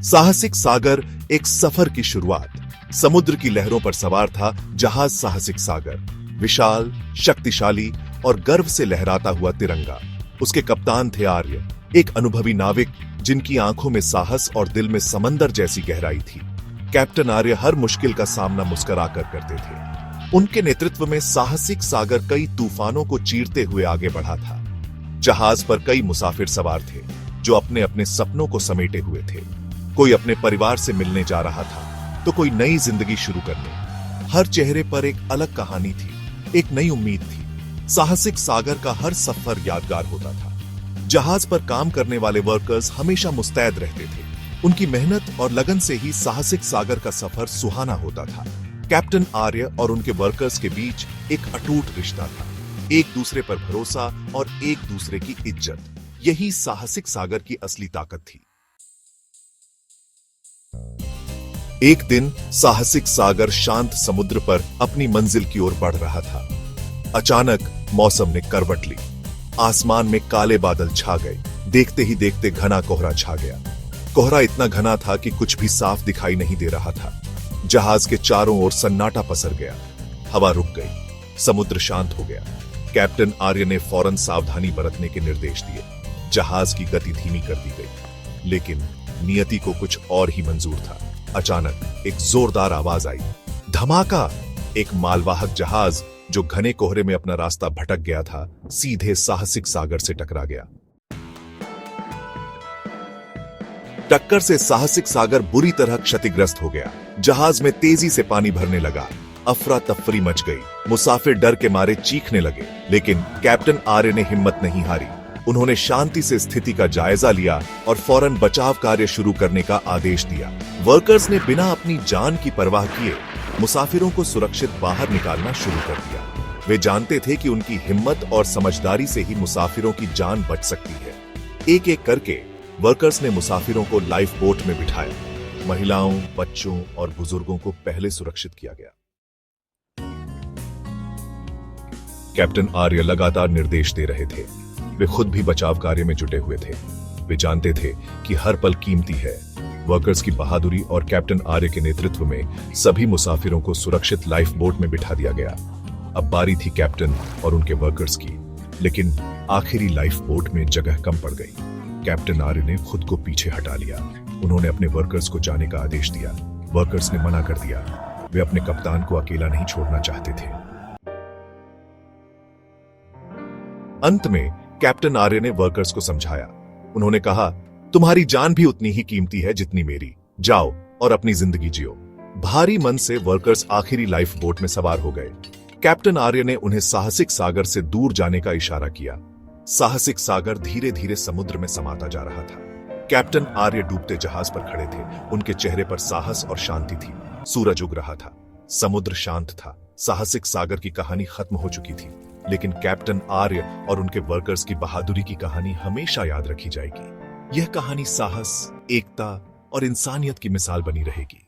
साहसिक सागर एक सफर की शुरुआत। समुद्र की लहरों पर सवार था जहाज साहसिक सागर, विशाल, शक्तिशाली और गर्व से लहराता हुआ तिरंगा। उसके कप्तान थे आर्य, एक अनुभवी नाविक जिनकी आंखों में साहस और दिल में समंदर जैसी गहराई थी। कैप्टन आर्य हर मुश्किल का सामना मुस्कुराकर करते थे। उनके नेतृत्व में साहसिक सागर कई तूफानों को चीरते हुए आगे बढ़ा था। जहाज पर कई मुसाफिर सवार थे जो अपने अपने सपनों को समेटे हुए थे। कोई अपने परिवार से मिलने जा रहा था तो कोई नई जिंदगी शुरू करने। हर चेहरे पर एक अलग कहानी थी, एक नई उम्मीद थी। साहसिक सागर का हर सफर यादगार होता था। जहाज पर काम करने वाले वर्कर्स हमेशा मुस्तैद रहते थे। उनकी मेहनत और लगन से ही साहसिक सागर का सफर सुहाना होता था। कैप्टन आर्य और उनके वर्कर्स के बीच एक अटूट रिश्ता था, एक दूसरे पर भरोसा और एक दूसरे की इज्जत। यही साहसिक सागर की असली ताकत थी। एक दिन साहसिक सागर शांत समुद्र पर अपनी मंजिल की ओर बढ़ रहा था। अचानक मौसम ने करवट ली। आसमान में काले बादल छा गए। देखते ही देखते घना कोहरा छा गया। कोहरा इतना घना था कि कुछ भी साफ दिखाई नहीं दे रहा था। जहाज के चारों ओर सन्नाटा पसर गया। हवा रुक गई। समुद्र शांत हो गया। कैप्टन आर्य ने फौरन सावधानी बरतने के निर्देश दिए। जहाज की गति धीमी कर दी गई, लेकिन नियति को कुछ और ही मंजूर था। अचानक एक जोरदार आवाज आई, धमाका! एक मालवाहक जहाज जो घने कोहरे में अपना रास्ता भटक गया था, सीधे साहसिक सागर से टकरा गया। टक्कर से साहसिक सागर बुरी तरह क्षतिग्रस्त हो गया। जहाज में तेजी से पानी भरने लगा। अफरा तफरी मच गई। मुसाफिर डर के मारे चीखने लगे, लेकिन कैप्टन आर्य ने हिम्मत नहीं हारी। उन्होंने शांति से स्थिति का जायजा लिया और फौरन बचाव कार्य शुरू करने का आदेश दिया। वर्कर्स ने बिना अपनी जान की परवाह किए मुसाफिरों को सुरक्षित बाहर निकालना शुरू कर दिया। वे जानते थे कि उनकी हिम्मत और समझदारी से ही मुसाफिरों की जान बच सकती है। एक एक करके वर्कर्स ने मुसाफिरों को लाइफ बोट में बिठाया। महिलाओं, बच्चों और बुजुर्गों को पहले सुरक्षित किया गया। कैप्टन आर्य लगातार निर्देश दे रहे थे। वे खुद भी बचाव कार्य में जुटे हुए थे। वे जानते थे कि हर पल कीमती है। वर्कर्स की बहादुरी और कैप्टन आर्य के नेतृत्व में सभी मुसाफिरों को सुरक्षित लाइफ बोट में बिठा दिया गया। अब बारी थी कैप्टन और उनके वर्कर्स की, लेकिन आखिरी लाइफ बोट में जगह कम पड़ गई। कैप्टन आर्य ने खुद को पीछे हटा लिया। उन्होंने अपने वर्कर्स को जाने का आदेश दिया। वर्कर्स ने मना कर दिया। वे अपने कप्तान को अकेला नहीं छोड़ना चाहते थे। अंत में कैप्टन आर्य ने वर्कर्स को समझाया। उन्होंने कहा, तुम्हारी जान भी उतनी ही कीमती है जितनी मेरी। जाओ और अपनी जिंदगी जियो। भारी मन से वर्कर्स आखिरी लाइफ बोट में सवार हो गए। कैप्टन आर्य ने उन्हें साहसिक सागर से दूर जाने का इशारा किया। साहसिक सागर धीरे धीरे समुद्र में समाता जा रहा था। कैप्टन आर्य डूबते जहाज पर खड़े थे। उनके चेहरे पर साहस और शांति थी। सूरज उग रहा था। समुद्र शांत था। साहसिक सागर की कहानी खत्म हो चुकी थी, लेकिन कैप्टन आर्य और उनके वर्कर्स की बहादुरी की कहानी हमेशा याद रखी जाएगी। यह कहानी साहस, एकता और इंसानियत की मिसाल बनी रहेगी।